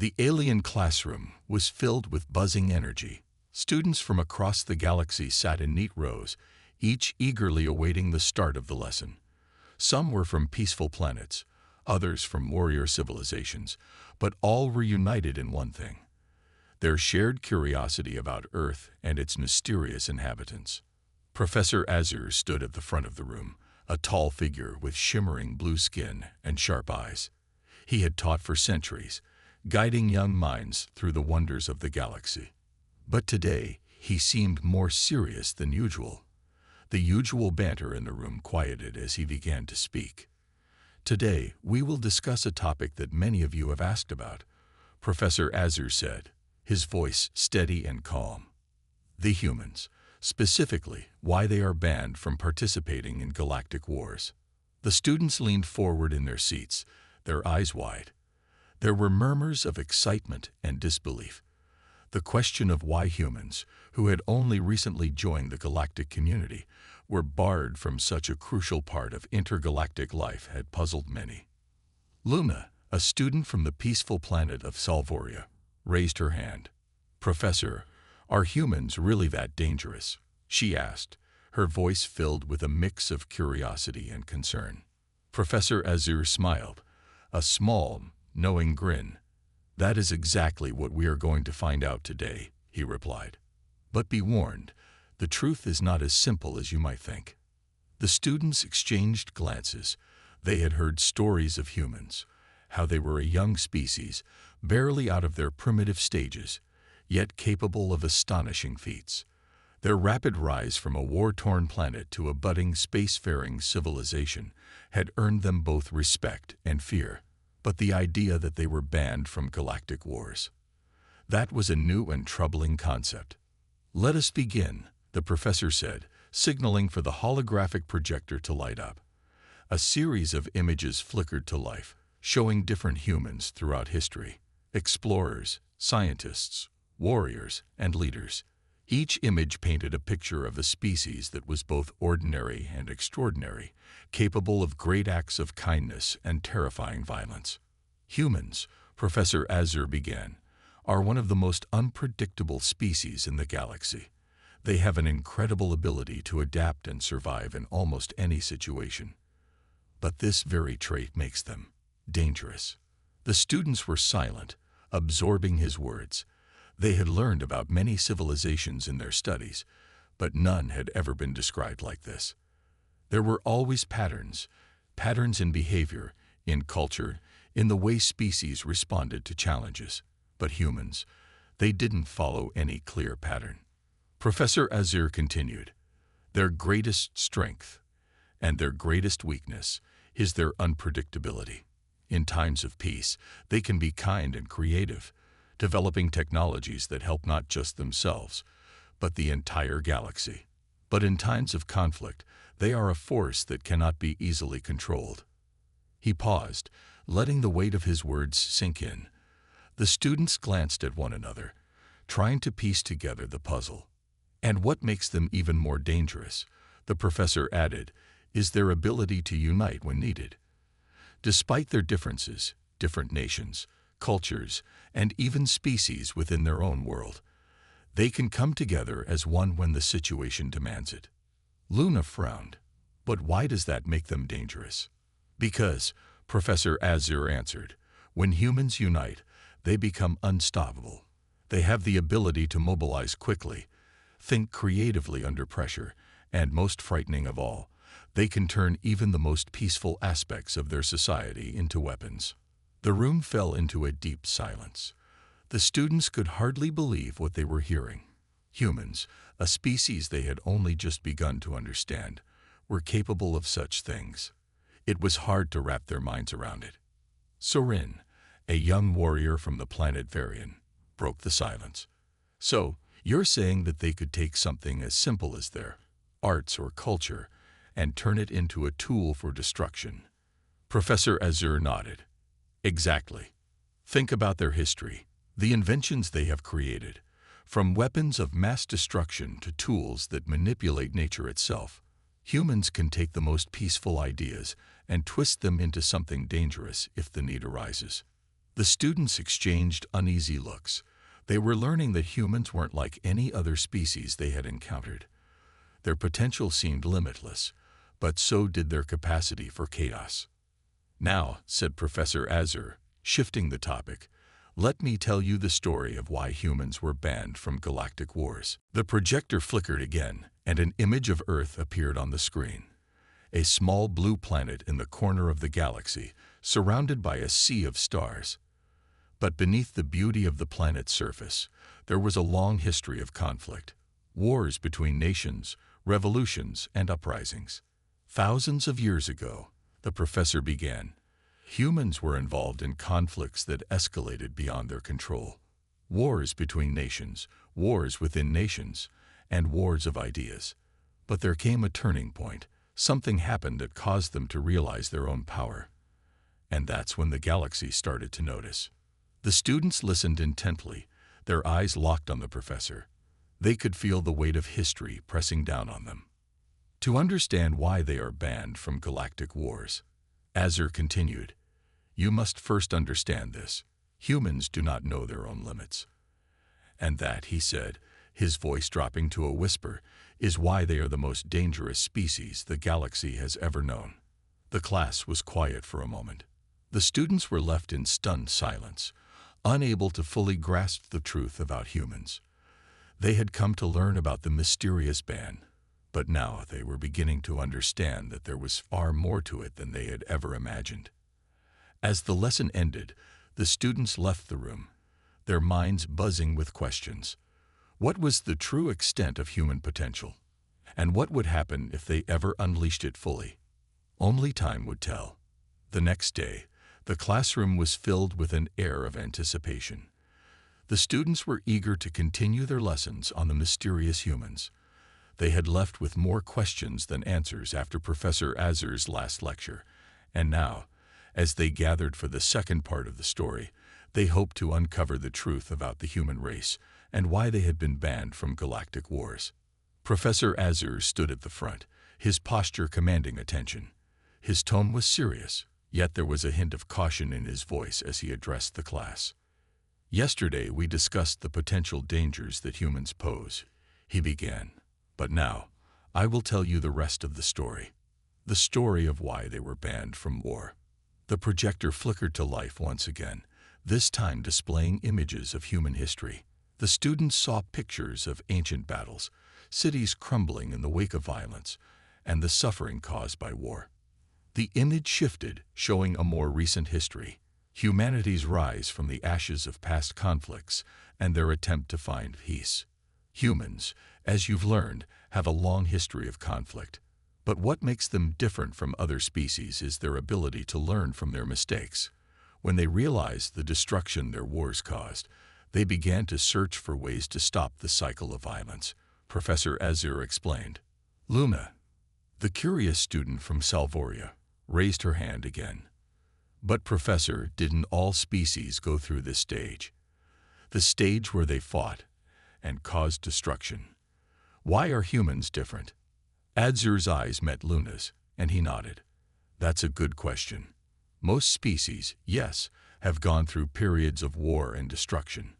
The alien classroom was filled with buzzing energy. Students from across the galaxy sat in neat rows, each eagerly awaiting the start of the lesson. Some were from peaceful planets, others from warrior civilizations, but all were united in one thing: their shared curiosity about Earth and its mysterious inhabitants. Professor Azur stood at the front of the room, a tall figure with shimmering blue skin and sharp eyes. He had taught for centuries, guiding young minds through the wonders of the galaxy. But today, he seemed more serious than usual. The usual banter in the room quieted as he began to speak. "Today, we will discuss a topic that many of you have asked about," Professor Azur said, his voice steady and calm. "The humans, specifically why they are banned from participating in galactic wars." The students leaned forward in their seats, their eyes wide. There were murmurs of excitement and disbelief. The question of why humans, who had only recently joined the galactic community, were barred from such a crucial part of intergalactic life had puzzled many. Luna, a student from the peaceful planet of Salvoria, raised her hand. "Professor, are humans really that dangerous?" she asked, her voice filled with a mix of curiosity and concern. Professor Azur smiled, a small, knowing grin. "That is exactly what we are going to find out today," he replied. "But be warned, the truth is not as simple as you might think." The students exchanged glances. They had heard stories of humans, how they were a young species, barely out of their primitive stages, yet capable of astonishing feats. Their rapid rise from a war-torn planet to a budding spacefaring civilization had earned them both respect and fear. But the idea that they were banned from galactic wars, that was a new and troubling concept. "Let us begin," the professor said, signaling for the holographic projector to light up. A series of images flickered to life, showing different humans throughout history: explorers, scientists, warriors, and leaders. Each image painted a picture of a species that was both ordinary and extraordinary, capable of great acts of kindness and terrifying violence. "Humans," Professor Azur began, "are one of the most unpredictable species in the galaxy. They have an incredible ability to adapt and survive in almost any situation. But this very trait makes them dangerous." The students were silent, absorbing his words. They had learned about many civilizations in their studies, but none had ever been described like this. There were always patterns in behavior, in culture, in the way species responded to challenges. But humans, they didn't follow any clear pattern. Professor Azur continued, "Their greatest strength and their greatest weakness is their unpredictability. In times of peace, they can be kind and creative, developing technologies that help not just themselves, but the entire galaxy. But in times of conflict, they are a force that cannot be easily controlled." He paused, letting the weight of his words sink in. The students glanced at one another, trying to piece together the puzzle. "And what makes them even more dangerous," the professor added, "is their ability to unite when needed. Despite their differences, different nations, cultures, and even species within their own world, they can come together as one when the situation demands it." Luna frowned. "But why does that make them dangerous?" "Because," Professor Azur answered, "when humans unite, they become unstoppable. They have the ability to mobilize quickly, think creatively under pressure, and most frightening of all, they can turn even the most peaceful aspects of their society into weapons." The room fell into a deep silence. The students could hardly believe what they were hearing. Humans, a species they had only just begun to understand, were capable of such things. It was hard to wrap their minds around it. Sorin, a young warrior from the planet Varian, broke the silence. "So, you're saying that they could take something as simple as their arts or culture and turn it into a tool for destruction?" Professor Azur nodded. "Exactly. Think about their history, the inventions they have created, from weapons of mass destruction to tools that manipulate nature itself. Humans can take the most peaceful ideas and twist them into something dangerous if the need arises." The students exchanged uneasy looks. They were learning that humans weren't like any other species they had encountered. Their potential seemed limitless, but so did their capacity for chaos. "Now," said Professor Azur, shifting the topic, "let me tell you the story of why humans were banned from galactic wars." The projector flickered again, and an image of Earth appeared on the screen. A small blue planet in the corner of the galaxy, surrounded by a sea of stars. But beneath the beauty of the planet's surface, there was a long history of conflict, wars between nations, revolutions, and uprisings. Thousands of years ago, the professor began, humans were involved in conflicts that escalated beyond their control. Wars between nations, wars within nations, and wars of ideas. But there came a turning point. Something happened that caused them to realize their own power. And that's when the galaxy started to notice. The students listened intently, their eyes locked on the professor. They could feel the weight of history pressing down on them. To understand why they are banned from galactic wars, Azur continued, you must first understand this. Humans do not know their own limits. And that, he said, his voice dropping to a whisper, is why they are the most dangerous species the galaxy has ever known. The class was quiet for a moment. The students were left in stunned silence, unable to fully grasp the truth about humans. They had come to learn about the mysterious ban, but now they were beginning to understand that there was far more to it than they had ever imagined. As the lesson ended, the students left the room, their minds buzzing with questions. What was the true extent of human potential? And what would happen if they ever unleashed it fully? Only time would tell. The next day, the classroom was filled with an air of anticipation. The students were eager to continue their lessons on the mysterious humans. They had left with more questions than answers after Professor Azur's last lecture, and now, as they gathered for the second part of the story, they hoped to uncover the truth about the human race and why they had been banned from galactic wars. Professor Azur stood at the front, his posture commanding attention. His tone was serious, yet there was a hint of caution in his voice as he addressed the class. Yesterday we discussed the potential dangers that humans pose, he began. But now, I will tell you the rest of the story of why they were banned from war. The projector flickered to life once again, this time displaying images of human history. The students saw pictures of ancient battles, cities crumbling in the wake of violence, and the suffering caused by war. The image shifted, showing a more recent history, humanity's rise from the ashes of past conflicts and their attempt to find peace. Humans, as you've learned, have a long history of conflict. But what makes them different from other species is their ability to learn from their mistakes. When they realized the destruction their wars caused, they began to search for ways to stop the cycle of violence, Professor Azur explained. Luna, the curious student from Salvoria, raised her hand again. But Professor, didn't all species go through this stage? The stage where they fought and caused destruction. Why are humans different? Azur's eyes met Luna's, and he nodded. That's a good question. Most species, yes, have gone through periods of war and destruction.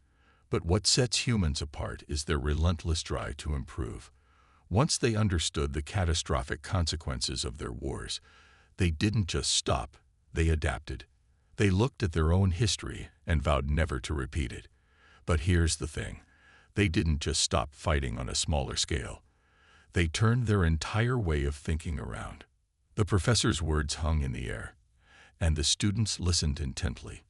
But what sets humans apart is their relentless drive to improve. Once they understood the catastrophic consequences of their wars, they didn't just stop, they adapted. They looked at their own history and vowed never to repeat it. But here's the thing. They didn't just stop fighting on a smaller scale. They turned their entire way of thinking around. The professor's words hung in the air, and the students listened intently.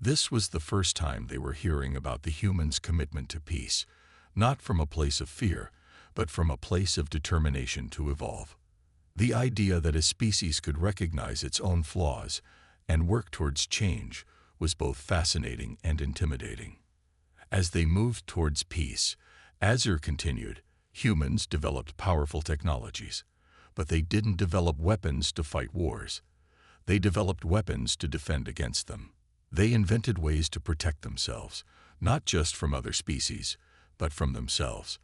This was the first time they were hearing about the humans' commitment to peace, not from a place of fear, but from a place of determination to evolve. The idea that a species could recognize its own flaws and work towards change was both fascinating and intimidating. As they moved towards peace, Azur continued, humans developed powerful technologies, but they didn't develop weapons to fight wars. They developed weapons to defend against them. They invented ways to protect themselves, not just from other species, but from themselves.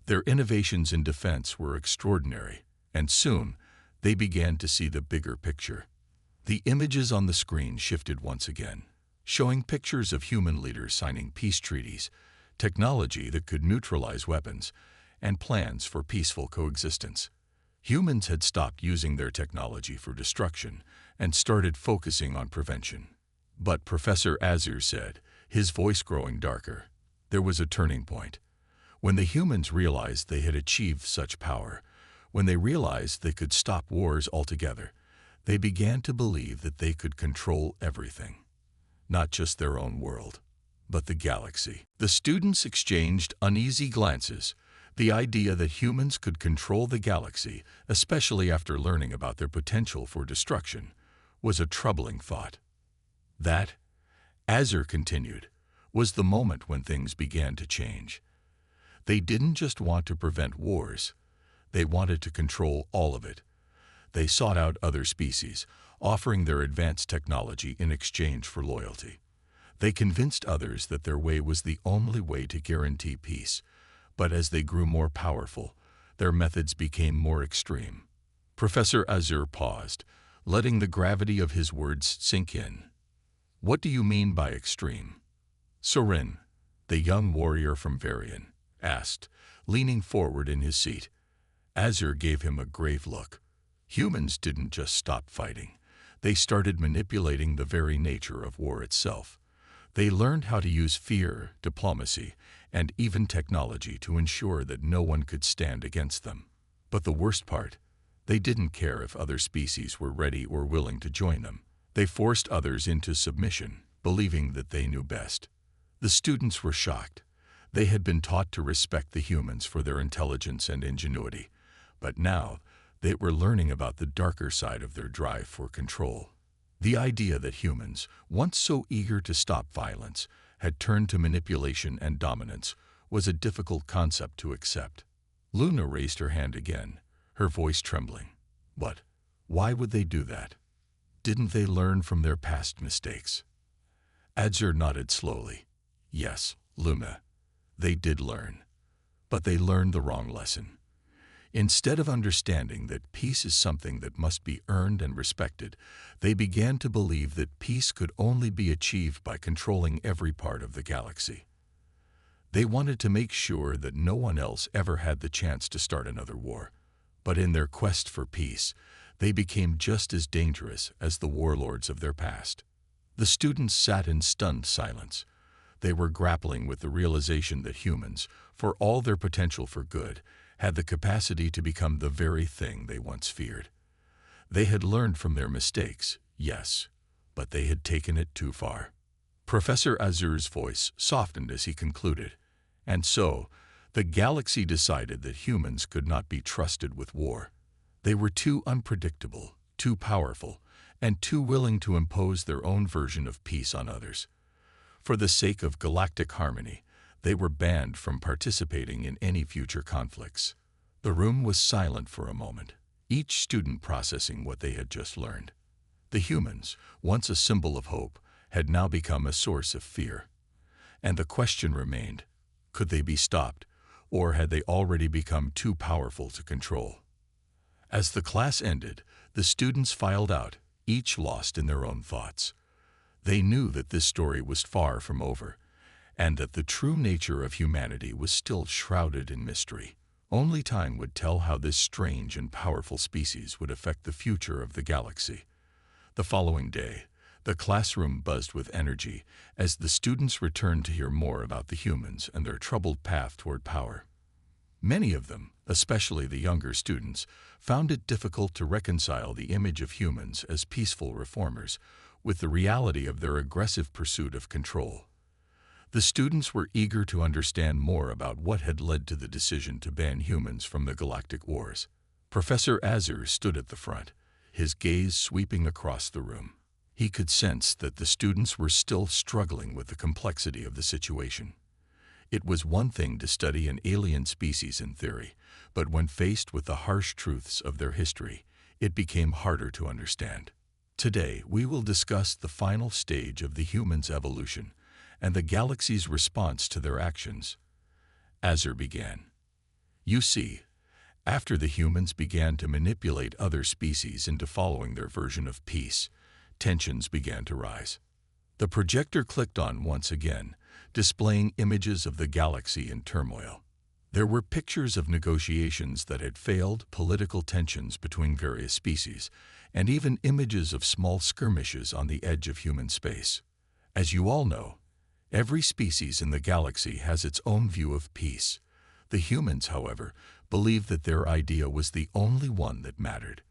Their innovations in defense were extraordinary, and soon they began to see the bigger picture. The images on the screen shifted once again. showing pictures of human leaders signing peace treaties, technology that could neutralize weapons, and plans for peaceful coexistence. Humans had stopped using their technology for destruction and started focusing on prevention. But Professor Azur said, his voice growing darker, there was a turning point. When the humans realized they had achieved such power, when they realized they could stop wars altogether, they began to believe that they could control everything. Not just their own world, but the galaxy. The students exchanged uneasy glances. The idea that humans could control the galaxy, especially after learning about their potential for destruction, was a troubling thought. That, Azur continued, was the moment when things began to change. They didn't just want to prevent wars, they wanted to control all of it. They sought out other species, offering their advanced technology in exchange for loyalty. They convinced others that their way was the only way to guarantee peace, but as they grew more powerful, their methods became more extreme. Professor Azur paused, letting the gravity of his words sink in. What do you mean by extreme? Sorin, the young warrior from Varian, asked, leaning forward in his seat. Azur gave him a grave look. Humans didn't just stop fighting. They started manipulating the very nature of war itself. They learned how to use fear, diplomacy, and even technology to ensure that no one could stand against them. But the worst part, they didn't care if other species were ready or willing to join them. They forced others into submission, believing that they knew best. The students were shocked. They had been taught to respect the humans for their intelligence and ingenuity, but now they were learning about the darker side of their drive for control. The idea that humans, once so eager to stop violence, had turned to manipulation and dominance was a difficult concept to accept. Luna raised her hand again, her voice trembling. But why would they do that? Didn't they learn from their past mistakes? Azur nodded slowly. Yes, Luna, they did learn. But they learned the wrong lesson. Instead of understanding that peace is something that must be earned and respected, they began to believe that peace could only be achieved by controlling every part of the galaxy. They wanted to make sure that no one else ever had the chance to start another war. But in their quest for peace, they became just as dangerous as the warlords of their past. The students sat in stunned silence. They were grappling with the realization that humans, for all their potential for good, had the capacity to become the very thing they once feared. They had learned from their mistakes, yes, but they had taken it too far. Professor Azur's voice softened as he concluded, and so, the galaxy decided that humans could not be trusted with war. They were too unpredictable, too powerful, and too willing to impose their own version of peace on others. For the sake of galactic harmony, they were banned from participating in any future conflicts. The room was silent for a moment, each student processing what they had just learned. The humans, once a symbol of hope, had now become a source of fear. And the question remained, could they be stopped, or had they already become too powerful to control? As the class ended, the students filed out, each lost in their own thoughts. They knew that this story was far from over, and that the true nature of humanity was still shrouded in mystery. Only time would tell how this strange and powerful species would affect the future of the galaxy. The following day, the classroom buzzed with energy as the students returned to hear more about the humans and their troubled path toward power. Many of them, especially the younger students, found it difficult to reconcile the image of humans as peaceful reformers with the reality of their aggressive pursuit of control. The students were eager to understand more about what had led to the decision to ban humans from the galactic wars. Professor Azur stood at the front, his gaze sweeping across the room. He could sense that the students were still struggling with the complexity of the situation. It was one thing to study an alien species in theory, but when faced with the harsh truths of their history, it became harder to understand. Today, we will discuss the final stage of the human's evolution and the galaxy's response to their actions. Azur began. You see, after the humans began to manipulate other species into following their version of peace, tensions began to rise. The projector clicked on once again, displaying images of the galaxy in turmoil. There were pictures of negotiations that had failed, political tensions between various species, and even images of small skirmishes on the edge of human space. As you all know, every species in the galaxy has its own view of peace. The humans, however, believed that their idea was the only one that mattered.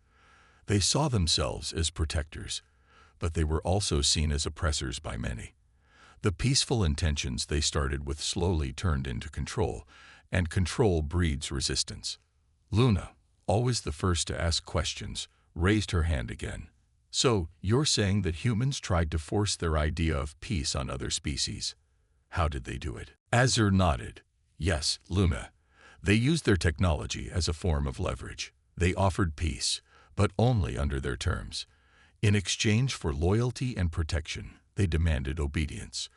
They saw themselves as protectors, but they were also seen as oppressors by many. The peaceful intentions they started with slowly turned into control, and control breeds resistance. Luna, always the first to ask questions, raised her hand again. So, you're saying that humans tried to force their idea of peace on other species? How did they do it? Azure nodded. Yes, Luna. They used their technology as a form of leverage. They offered peace, but only under their terms. In exchange for loyalty and protection, they demanded obedience.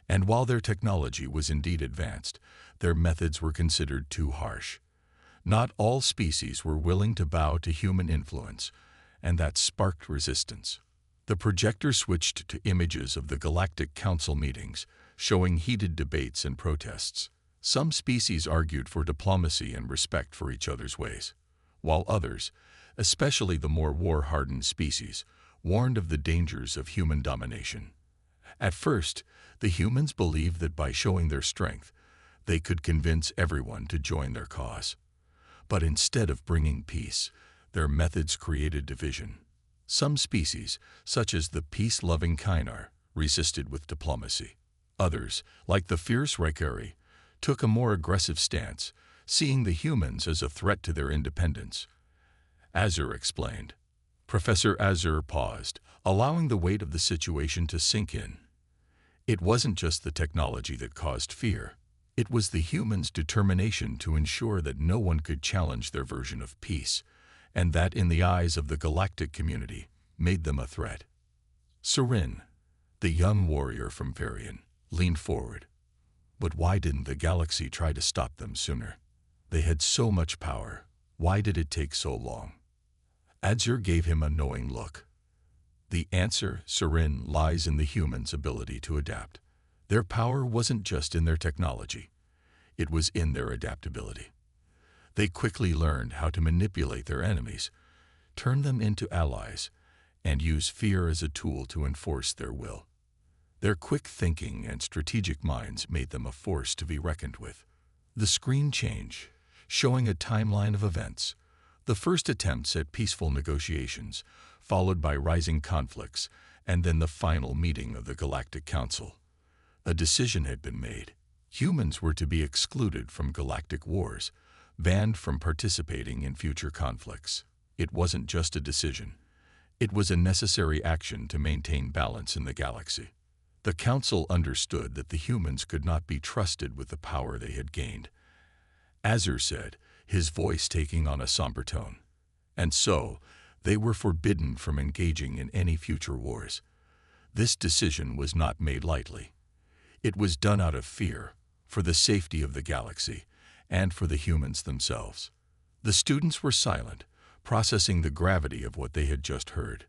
And while their technology was indeed advanced, their methods were considered too harsh. Not all species were willing to bow to human influence, and that sparked resistance. The projector switched to images of the Galactic Council meetings, showing heated debates and protests. Some species argued for diplomacy and respect for each other's ways, while others, especially the more war-hardened species, warned of the dangers of human domination. At first, the humans believed that by showing their strength, they could convince everyone to join their cause. But instead of bringing peace, their methods created division. Some species, such as the peace-loving Kynar, resisted with diplomacy. Others, like the fierce Raikari, took a more aggressive stance, seeing the humans as a threat to their independence. Azure explained. Professor Azure paused, allowing the weight of the situation to sink in. It wasn't just the technology that caused fear. It was the humans' determination to ensure that no one could challenge their version of peace, and that, in the eyes of the galactic community, made them a threat. Serin, the young warrior from Varian, leaned forward. But why didn't the galaxy try to stop them sooner? They had so much power. Why did it take so long? Azure gave him a knowing look. The answer, Serin, lies in the humans' ability to adapt. Their power wasn't just in their technology. It was in their adaptability. They quickly learned how to manipulate their enemies, turn them into allies, and use fear as a tool to enforce their will. Their quick thinking and strategic minds made them a force to be reckoned with. The screen changed, showing a timeline of events. The first attempts at peaceful negotiations, followed by rising conflicts, and then the final meeting of the Galactic Council. A decision had been made. Humans were to be excluded from galactic wars, banned from participating in future conflicts. It wasn't just a decision. It was a necessary action to maintain balance in the galaxy. The Council understood that the humans could not be trusted with the power they had gained. Azure said, his voice taking on a somber tone. And so, they were forbidden from engaging in any future wars. This decision was not made lightly. It was done out of fear, for the safety of the galaxy, and for the humans themselves. The students were silent, processing the gravity of what they had just heard.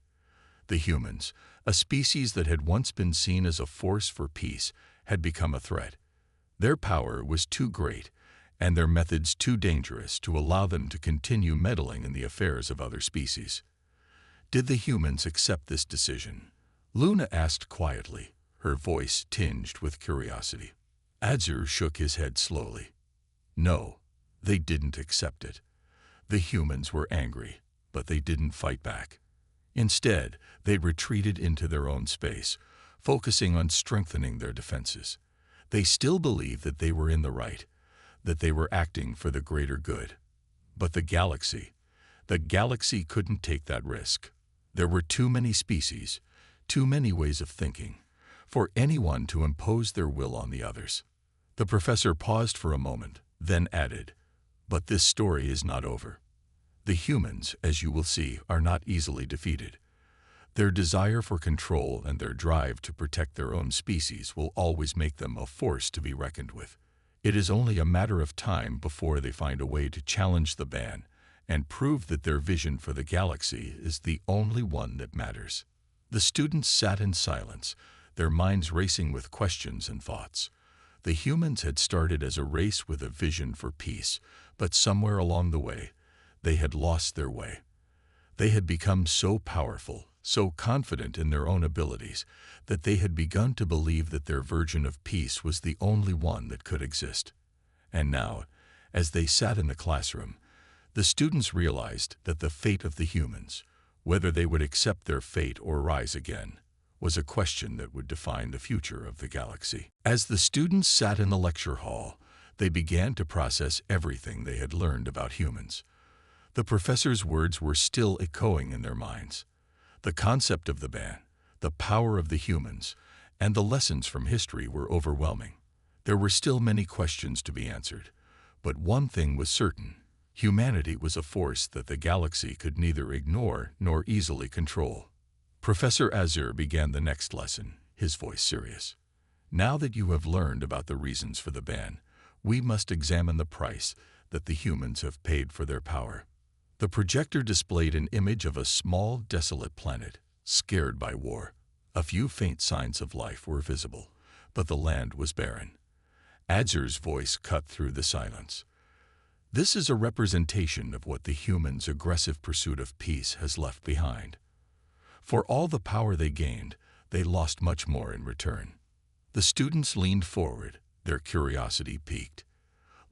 The humans, a species that had once been seen as a force for peace, had become a threat. Their power was too great, and their methods too dangerous to allow them to continue meddling in the affairs of other species. Did the humans accept this decision? Luna asked quietly, her voice tinged with curiosity. Azure shook his head slowly. No, they didn't accept it. The humans were angry, but they didn't fight back. Instead, they retreated into their own space, focusing on strengthening their defenses. They still believed that they were in the right, that they were acting for the greater good. But the galaxy couldn't take that risk. There were too many species, too many ways of thinking, for anyone to impose their will on the others. The professor paused for a moment, then added, "But this story is not over. The humans, as you will see, are not easily defeated. Their desire for control and their drive to protect their own species will always make them a force to be reckoned with. It is only a matter of time before they find a way to challenge the ban and prove that their vision for the galaxy is the only one that matters." The students sat in silence, their minds racing with questions and thoughts. The humans had started as a race with a vision for peace, but somewhere along the way, they had lost their way. They had become so powerful, so confident in their own abilities, that they had begun to believe that their version of peace was the only one that could exist. And now, as they sat in the classroom, the students realized that the fate of the humans, whether they would accept their fate or rise again, was a question that would define the future of the galaxy. As the students sat in the lecture hall, they began to process everything they had learned about humans. The professor's words were still echoing in their minds. The concept of the ban, the power of the humans, and the lessons from history were overwhelming. There were still many questions to be answered, but one thing was certain. Humanity was a force that the galaxy could neither ignore nor easily control. Professor Azure began the next lesson, his voice serious. Now that you have learned about the reasons for the ban, we must examine the price that the humans have paid for their power. The projector displayed an image of a small, desolate planet, scared by war. A few faint signs of life were visible, but the land was barren. Azure's voice cut through the silence. This is a representation of what the humans' aggressive pursuit of peace has left behind. For all the power they gained, they lost much more in return. The students leaned forward, their curiosity piqued.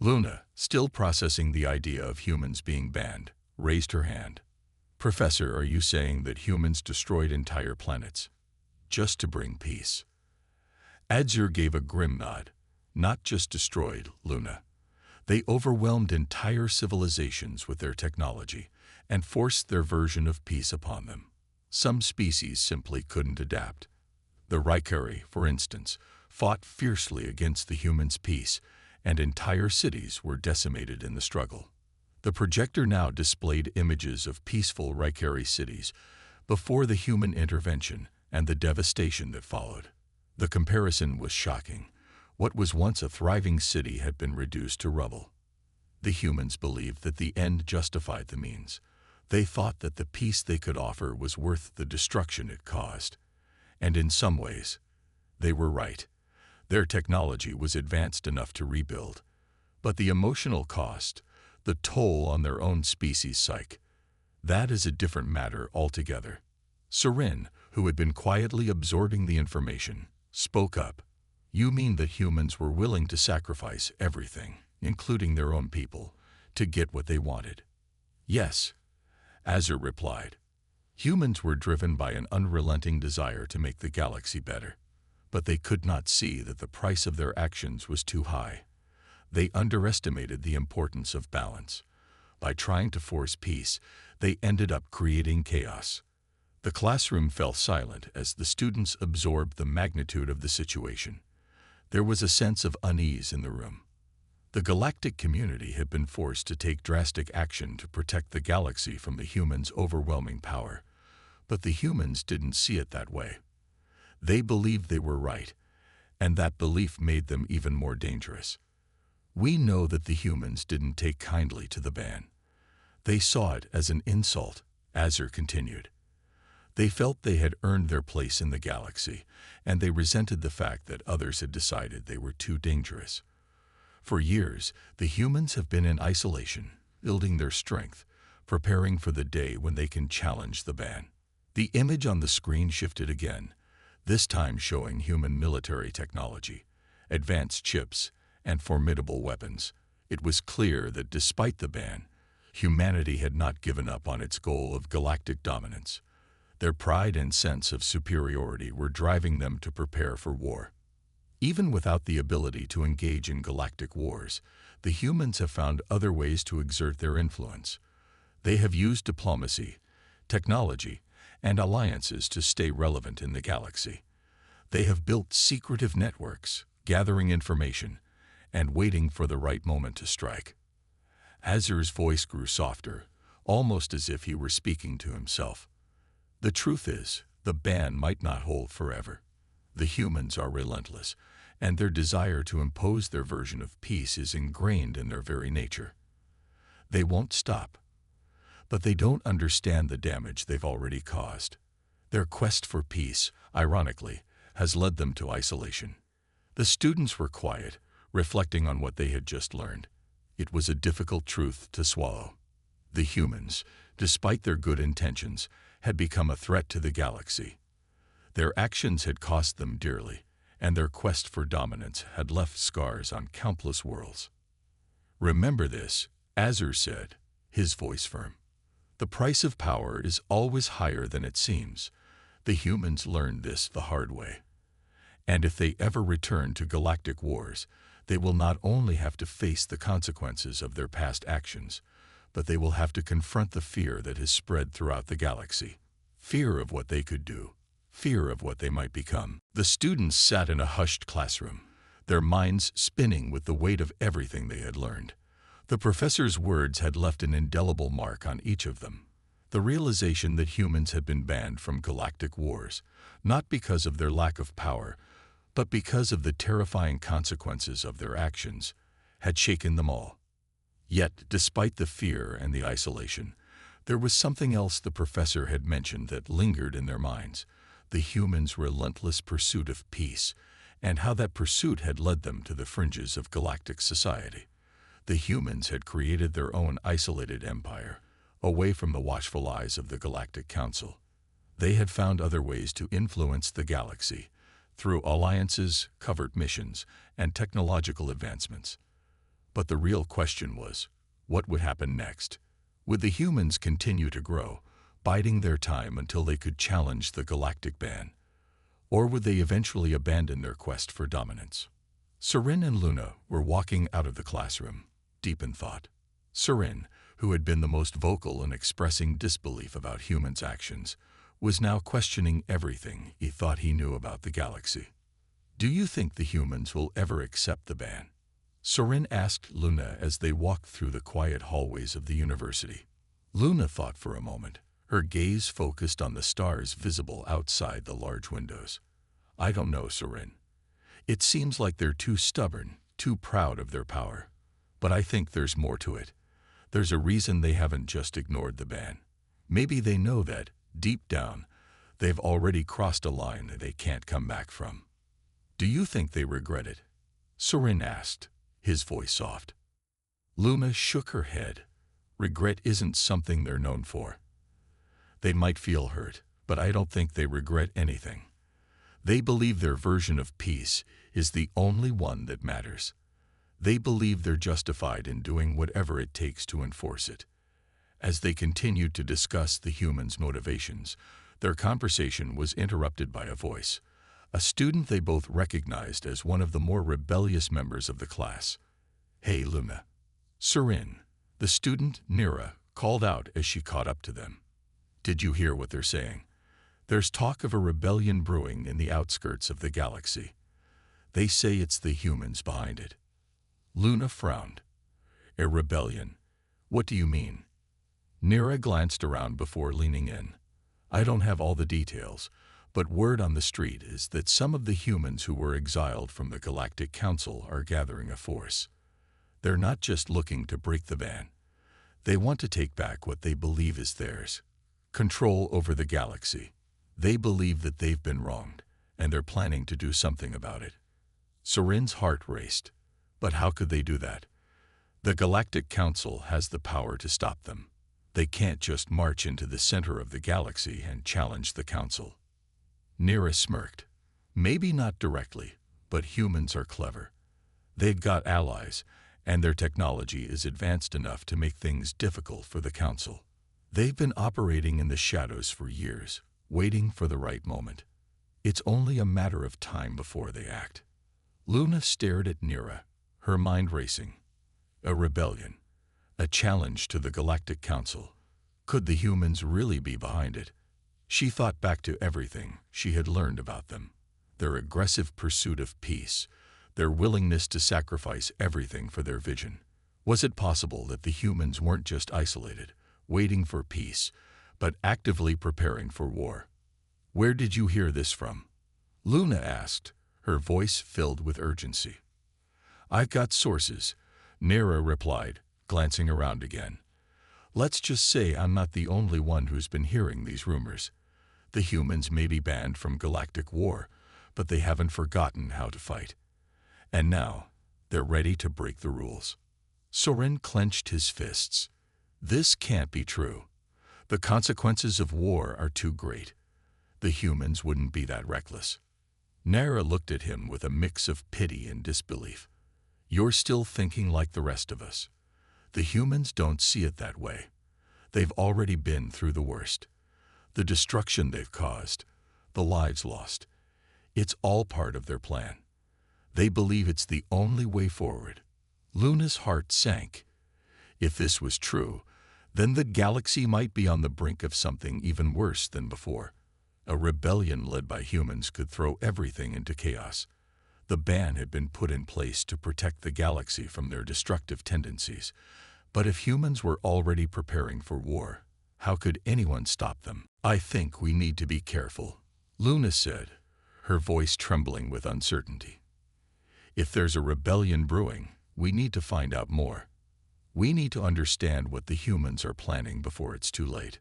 Luna, still processing the idea of humans being banned, raised her hand. Professor, are you saying that humans destroyed entire planets just to bring peace? Azure gave a grim nod. Not just destroyed, Luna. They overwhelmed entire civilizations with their technology and forced their version of peace upon them. Some species simply couldn't adapt. The Rykari, for instance, fought fiercely against the humans' peace, and entire cities were decimated in the struggle. The projector now displayed images of peaceful Rykari cities before the human intervention and the devastation that followed. The comparison was shocking. What was once a thriving city had been reduced to rubble. The humans believed that the end justified the means. They thought that the peace they could offer was worth the destruction it caused. And in some ways, they were right. Their technology was advanced enough to rebuild. But the emotional cost, the toll on their own species' psyche, that is a different matter altogether. Seren, who had been quietly absorbing the information, spoke up. You mean that humans were willing to sacrifice everything, including their own people, to get what they wanted? Yes, Azure replied. Humans were driven by an unrelenting desire to make the galaxy better, but they could not see that the price of their actions was too high. They underestimated the importance of balance. By trying to force peace, they ended up creating chaos. The classroom fell silent as the students absorbed the magnitude of the situation. There was a sense of unease in the room. The galactic community had been forced to take drastic action to protect the galaxy from the humans' overwhelming power. But the humans didn't see it that way. They believed they were right, and that belief made them even more dangerous. We know that the humans didn't take kindly to the ban. They saw it as an insult, Azure continued. They felt they had earned their place in the galaxy, and they resented the fact that others had decided they were too dangerous. For years, the humans have been in isolation, building their strength, preparing for the day when they can challenge the ban. The image on the screen shifted again, this time showing human military technology, advanced chips, and formidable weapons. It was clear that despite the ban, humanity had not given up on its goal of galactic dominance. Their pride and sense of superiority were driving them to prepare for war. Even without the ability to engage in galactic wars, the humans have found other ways to exert their influence. They have used diplomacy, technology, and alliances to stay relevant in the galaxy. They have built secretive networks, gathering information, and waiting for the right moment to strike. Azure's voice grew softer, almost as if he were speaking to himself. The truth is, the ban might not hold forever. The humans are relentless, and their desire to impose their version of peace is ingrained in their very nature. They won't stop. But they don't understand the damage they've already caused. Their quest for peace, ironically, has led them to isolation. The students were quiet, reflecting on what they had just learned. It was a difficult truth to swallow. The humans, despite their good intentions, had become a threat to the galaxy. Their actions had cost them dearly, and their quest for dominance had left scars on countless worlds. "Remember this," Azur said, his voice firm. "The price of power is always higher than it seems." The humans learned this the hard way. And if they ever return to galactic wars, they will not only have to face the consequences of their past actions, but they will have to confront the fear that has spread throughout the galaxy. Fear of what they could do, fear of what they might become. The students sat in a hushed classroom, their minds spinning with the weight of everything they had learned. The professor's words had left an indelible mark on each of them. The realization that humans had been banned from galactic wars, not because of their lack of power, but because of the terrifying consequences of their actions, had shaken them all. Yet, despite the fear and the isolation, there was something else the professor had mentioned that lingered in their minds: the humans' relentless pursuit of peace, and how that pursuit had led them to the fringes of galactic society. The humans had created their own isolated empire, away from the watchful eyes of the Galactic Council. They had found other ways to influence the galaxy, through alliances, covert missions, and technological advancements. But the real question was, what would happen next? Would the humans continue to grow, biding their time until they could challenge the galactic ban? Or would they eventually abandon their quest for dominance? Seren and Luna were walking out of the classroom, deep in thought. Seren, who had been the most vocal in expressing disbelief about humans' actions, was now questioning everything he thought he knew about the galaxy. "Do you think the humans will ever accept the ban?" Seren asked Luna as they walked through the quiet hallways of the university. Luna thought for a moment, her gaze focused on the stars visible outside the large windows. "I don't know, Seren. It seems like they're too stubborn, too proud of their power. But I think there's more to it. There's a reason they haven't just ignored the ban. Maybe they know that, deep down, they've already crossed a line they can't come back from." "Do you think they regret it?" Seren asked, his voice soft. Luna shook her head. "Regret isn't something they're known for. They might feel hurt, but I don't think they regret anything. They believe their version of peace is the only one that matters. They believe they're justified in doing whatever it takes to enforce it." As they continued to discuss the humans' motivations, their conversation was interrupted by a voice, a student they both recognized as one of the more rebellious members of the class. "Hey, Luna." Seren, the student Nira, called out as she caught up to them. "Did you hear what they're saying? There's talk of a rebellion brewing in the outskirts of the galaxy. They say it's the humans behind it." Luna frowned. "A rebellion? What do you mean?" Nira glanced around before leaning in. "I don't have all the details, but word on the street is that some of the humans who were exiled from the Galactic Council are gathering a force. They're not just looking to break the ban. They want to take back what they believe is theirs: control over the galaxy. They believe that they've been wronged, and they're planning to do something about it." Seren's heart raced. But how could they do that? The Galactic Council has the power to stop them. They can't just march into the center of the galaxy and challenge the Council. Nira smirked. "Maybe not directly, but humans are clever. They've got allies, and their technology is advanced enough to make things difficult for the Council. They've been operating in the shadows for years, waiting for the right moment. It's only a matter of time before they act." Luna stared at Nira, her mind racing. A rebellion, a challenge to the Galactic Council. Could the humans really be behind it? She thought back to everything she had learned about them: their aggressive pursuit of peace, their willingness to sacrifice everything for their vision. Was it possible that the humans weren't just isolated, waiting for peace, but actively preparing for war? "Where did you hear this from?" Luna asked, her voice filled with urgency. "I've got sources," Nira replied, glancing around again. "Let's just say I'm not the only one who's been hearing these rumors. The humans may be banned from galactic war, but they haven't forgotten how to fight. And now, they're ready to break the rules. Soren clenched his fists. This can't be true. The consequences of war are too great. The humans wouldn't be that reckless. Nara looked at him with a mix of pity and disbelief. You're still thinking like the rest of us. The humans don't see it that way. They've already been through the worst. The destruction they've caused, the lives lost. It's all part of their plan. They believe it's the only way forward. Luna's heart sank. If this was true, then the galaxy might be on the brink of something even worse than before. A rebellion led by humans could throw everything into chaos. The ban had been put in place to protect the galaxy from their destructive tendencies. But if humans were already preparing for war, how could anyone stop them? I think we need to be careful, Luna said, her voice trembling with uncertainty. If there's a rebellion brewing, we need to find out more. We need to understand what the humans are planning before it's too late.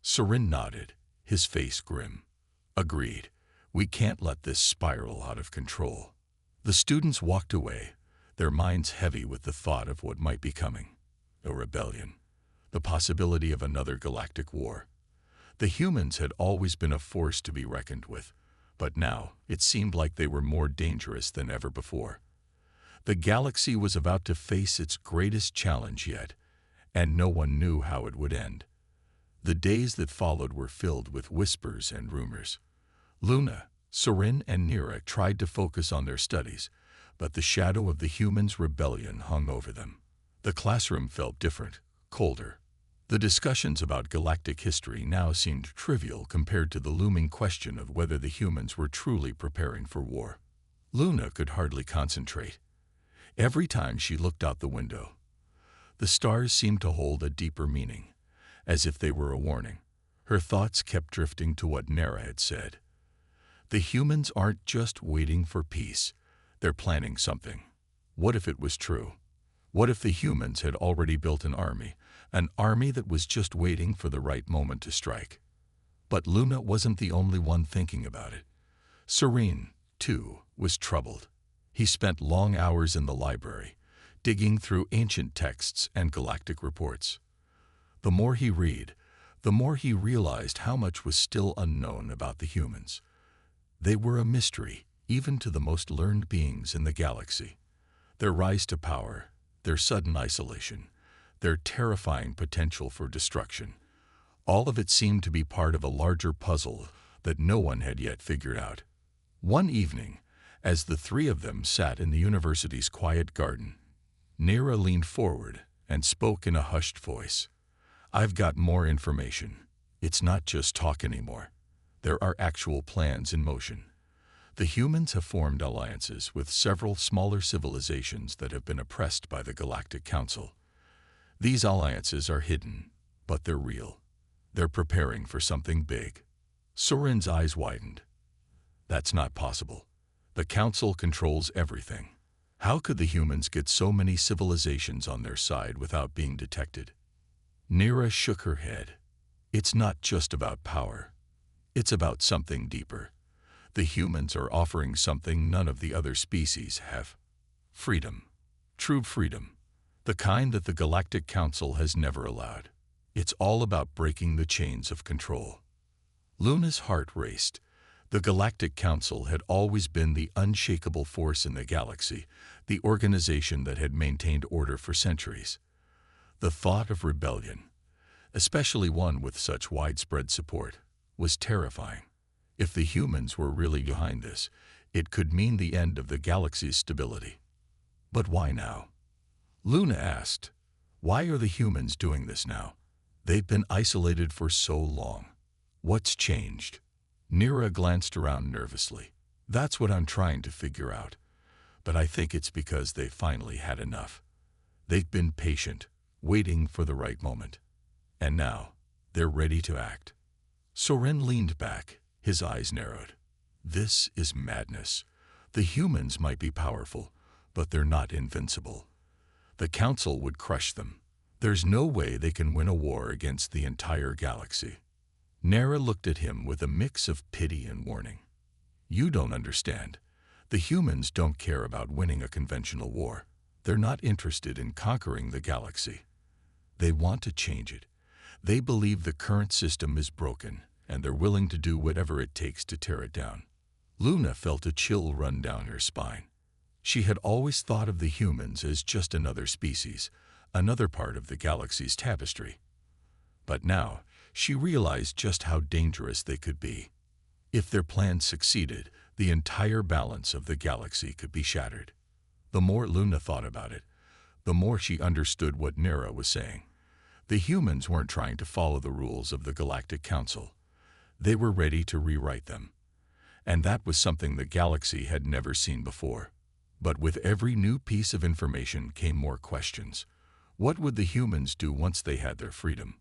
Soren nodded, his face grim. Agreed. We can't let this spiral out of control. The students walked away, their minds heavy with the thought of what might be coming. A rebellion. The possibility of another galactic war. The humans had always been a force to be reckoned with, but now it seemed like they were more dangerous than ever before. The galaxy was about to face its greatest challenge yet, and no one knew how it would end. The days that followed were filled with whispers and rumors. Luna, Soren, and Nira tried to focus on their studies, but the shadow of the humans' rebellion hung over them. The classroom felt different, colder. The discussions about galactic history now seemed trivial compared to the looming question of whether the humans were truly preparing for war. Luna could hardly concentrate. Every time she looked out the window, the stars seemed to hold a deeper meaning, as if they were a warning. Her thoughts kept drifting to what Nara had said. The humans aren't just waiting for peace, they're planning something. What if it was true? What if the humans had already built an army that was just waiting for the right moment to strike? But Luna wasn't the only one thinking about it. Soren, too, was troubled. He spent long hours in the library, digging through ancient texts and galactic reports. The more he read, the more he realized how much was still unknown about the humans. They were a mystery, even to the most learned beings in the galaxy. Their rise to power, their sudden isolation, their terrifying potential for destruction, all of it seemed to be part of a larger puzzle that no one had yet figured out. One evening, as the three of them sat in the university's quiet garden, Nira leaned forward and spoke in a hushed voice. I've got more information. It's not just talk anymore. There are actual plans in motion. The humans have formed alliances with several smaller civilizations that have been oppressed by the Galactic Council. These alliances are hidden, but they're real. They're preparing for something big. Soren's eyes widened. That's not possible. The Council controls everything. How could the humans get so many civilizations on their side without being detected? Nira shook her head. It's not just about power. It's about something deeper. The humans are offering something none of the other species have. Freedom. True freedom. The kind that the Galactic Council has never allowed. It's all about breaking the chains of control. Luna's heart raced. The Galactic Council had always been the unshakable force in the galaxy, the organization that had maintained order for centuries. The thought of rebellion, especially one with such widespread support, was terrifying. If the humans were really behind this, it could mean the end of the galaxy's stability. But why now? Luna asked. Why are the humans doing this now? They've been isolated for so long. What's changed? Nira glanced around nervously. That's what I'm trying to figure out. But I think it's because they finally had enough. They've been patient, waiting for the right moment. And now, they're ready to act. Soren leaned back, his eyes narrowed. This is madness. The humans might be powerful, but they're not invincible. The Council would crush them. There's no way they can win a war against the entire galaxy. Nara looked at him with a mix of pity and warning. "You don't understand. The humans don't care about winning a conventional war. They're not interested in conquering the galaxy. They want to change it. They believe the current system is broken, and they're willing to do whatever it takes to tear it down." Luna felt a chill run down her spine. She had always thought of the humans as just another species, another part of the galaxy's tapestry. But now, she realized just how dangerous they could be. If their plan succeeded, the entire balance of the galaxy could be shattered. The more Luna thought about it, the more she understood what Nera was saying. The humans weren't trying to follow the rules of the Galactic Council. They were ready to rewrite them. And that was something the galaxy had never seen before. But with every new piece of information came more questions. What would the humans do once they had their freedom?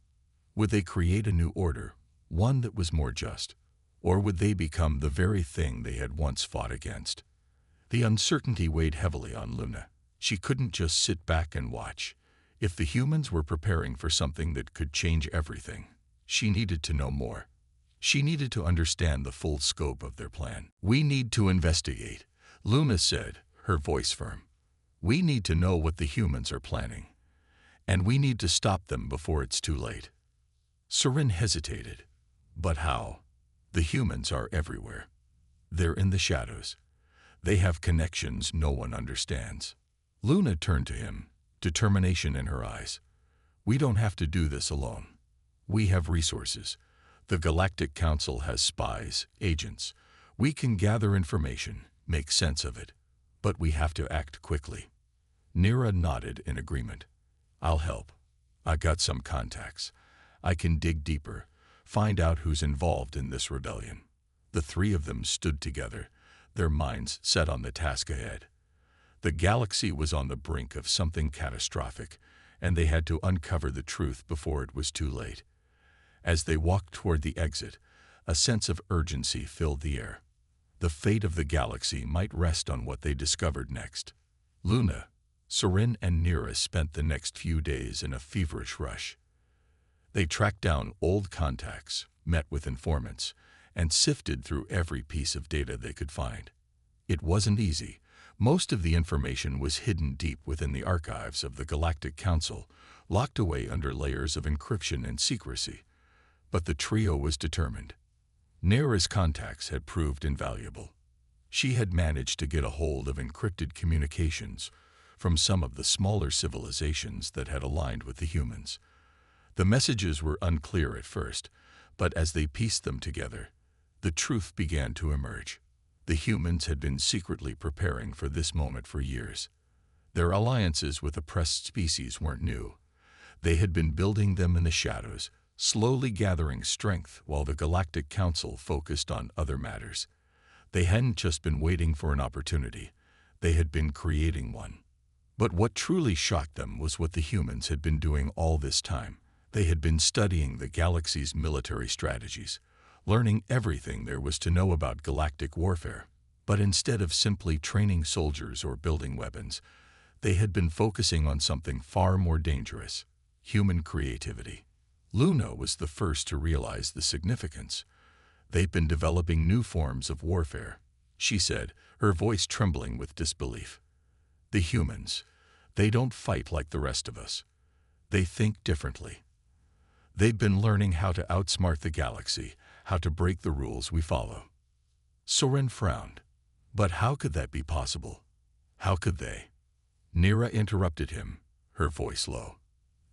Would they create a new order, one that was more just? Or would they become the very thing they had once fought against? The uncertainty weighed heavily on Luna. She couldn't just sit back and watch. If the humans were preparing for something that could change everything, she needed to know more. She needed to understand the full scope of their plan. "We need to investigate," Luna said, her voice firm. "We need to know what the humans are planning. And we need to stop them before it's too late." Soren hesitated. But how? The humans are everywhere. They're in the shadows. They have connections no one understands. Luna turned to him, determination in her eyes. "We don't have to do this alone. We have resources. The Galactic Council has spies, agents. We can gather information, make sense of it. But we have to act quickly." Nera nodded in agreement. "I'll help. I got some contacts. I can dig deeper, find out who's involved in this rebellion." The three of them stood together, their minds set on the task ahead. The galaxy was on the brink of something catastrophic, and they had to uncover the truth before it was too late. As they walked toward the exit, a sense of urgency filled the air. The fate of the galaxy might rest on what they discovered next. Luna, Soren, and Nera spent the next few days in a feverish rush. They tracked down old contacts, met with informants, and sifted through every piece of data they could find. It wasn't easy. Most of the information was hidden deep within the archives of the Galactic Council, locked away under layers of encryption and secrecy. But the trio was determined. Nera's contacts had proved invaluable. She had managed to get a hold of encrypted communications from some of the smaller civilizations that had aligned with the humans. The messages were unclear at first, but as they pieced them together, the truth began to emerge. The humans had been secretly preparing for this moment for years. Their alliances with oppressed species weren't new. They had been building them in the shadows, slowly gathering strength while the Galactic Council focused on other matters. They hadn't just been waiting for an opportunity. They had been creating one. But what truly shocked them was what the humans had been doing all this time. They had been studying the galaxy's military strategies, learning everything there was to know about galactic warfare. But instead of simply training soldiers or building weapons, they had been focusing on something far more dangerous: human creativity. Luna was the first to realize the significance. "They've been developing new forms of warfare," she said, her voice trembling with disbelief. "The humans, they don't fight like the rest of us. They think differently. They've been learning how to outsmart the galaxy, how to break the rules we follow." Soren frowned. But how could that be possible? How could they? Nera interrupted him, her voice low.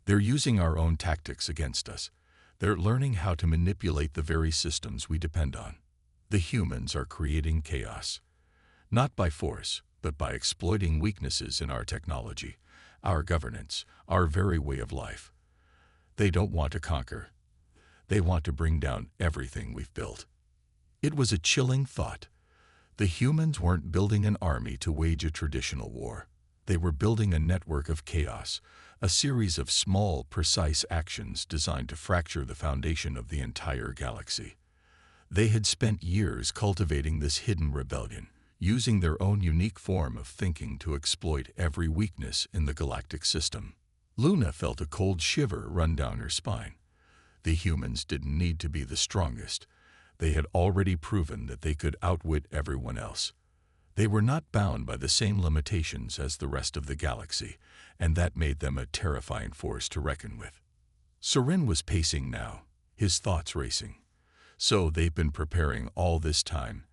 "They're using our own tactics against us. They're learning how to manipulate the very systems we depend on. The humans are creating chaos. Not by force, but by exploiting weaknesses in our technology, our governance, our very way of life. They don't want to conquer. They want to bring down everything we've built." It was a chilling thought. The humans weren't building an army to wage a traditional war. They were building a network of chaos, a series of small, precise actions designed to fracture the foundation of the entire galaxy. They had spent years cultivating this hidden rebellion, using their own unique form of thinking to exploit every weakness in the galactic system. Luna felt a cold shiver run down her spine. The humans didn't need to be the strongest. They had already proven that they could outwit everyone else. They were not bound by the same limitations as the rest of the galaxy, and that made them a terrifying force to reckon with. Soren was pacing now, his thoughts racing. So they've been preparing all this time,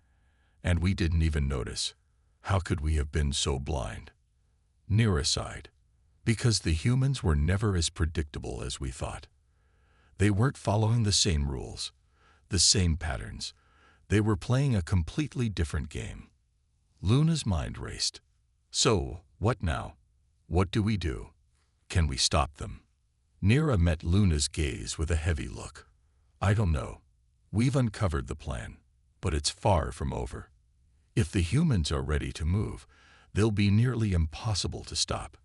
and we didn't even notice. How could we have been so blind? Nira sighed. Because the humans were never as predictable as we thought. They weren't following the same rules, the same patterns. They were playing a completely different game. Luna's mind raced. So, what now? What do we do? Can we stop them? Nira met Luna's gaze with a heavy look. I don't know. We've uncovered the plan, but it's far from over. If the humans are ready to move, they'll be nearly impossible to stop.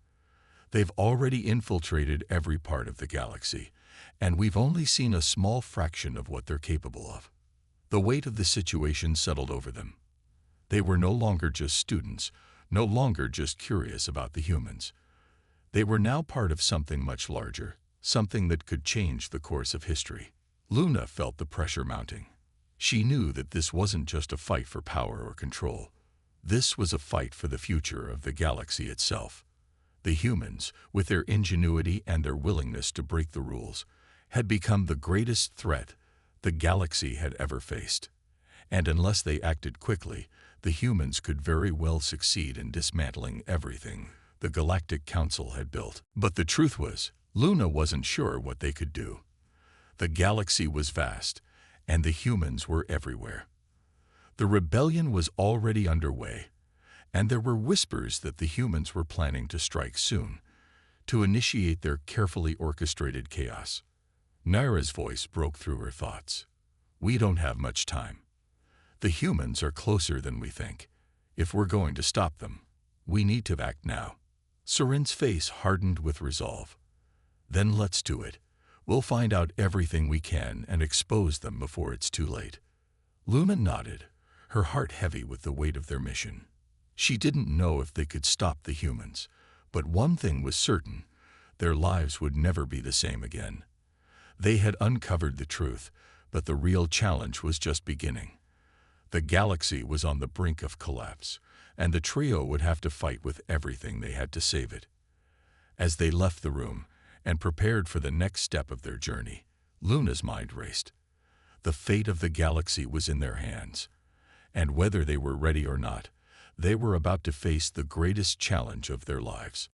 They've already infiltrated every part of the galaxy, and we've only seen a small fraction of what they're capable of. The weight of the situation settled over them. They were no longer just students, no longer just curious about the humans. They were now part of something much larger, something that could change the course of history. Luna felt the pressure mounting. She knew that this wasn't just a fight for power or control. This was a fight for the future of the galaxy itself. The humans, with their ingenuity and their willingness to break the rules, had become the greatest threat the galaxy had ever faced. And unless they acted quickly, the humans could very well succeed in dismantling everything the Galactic Council had built. But the truth was, Luna wasn't sure what they could do. The galaxy was vast, and the humans were everywhere. The rebellion was already underway, and there were whispers that the humans were planning to strike soon, to initiate their carefully orchestrated chaos. Nira's voice broke through her thoughts. We don't have much time. The humans are closer than we think. If we're going to stop them, we need to act now. Soren's face hardened with resolve. Then let's do it. We'll find out everything we can and expose them before it's too late. Luna nodded, her heart heavy with the weight of their mission. She didn't know if they could stop the humans, but one thing was certain: their lives would never be the same again. They had uncovered the truth, but the real challenge was just beginning. The galaxy was on the brink of collapse, and the trio would have to fight with everything they had to save it. As they left the room and prepared for the next step of their journey, Luna's mind raced. The fate of the galaxy was in their hands, and whether they were ready or not, they were about to face the greatest challenge of their lives.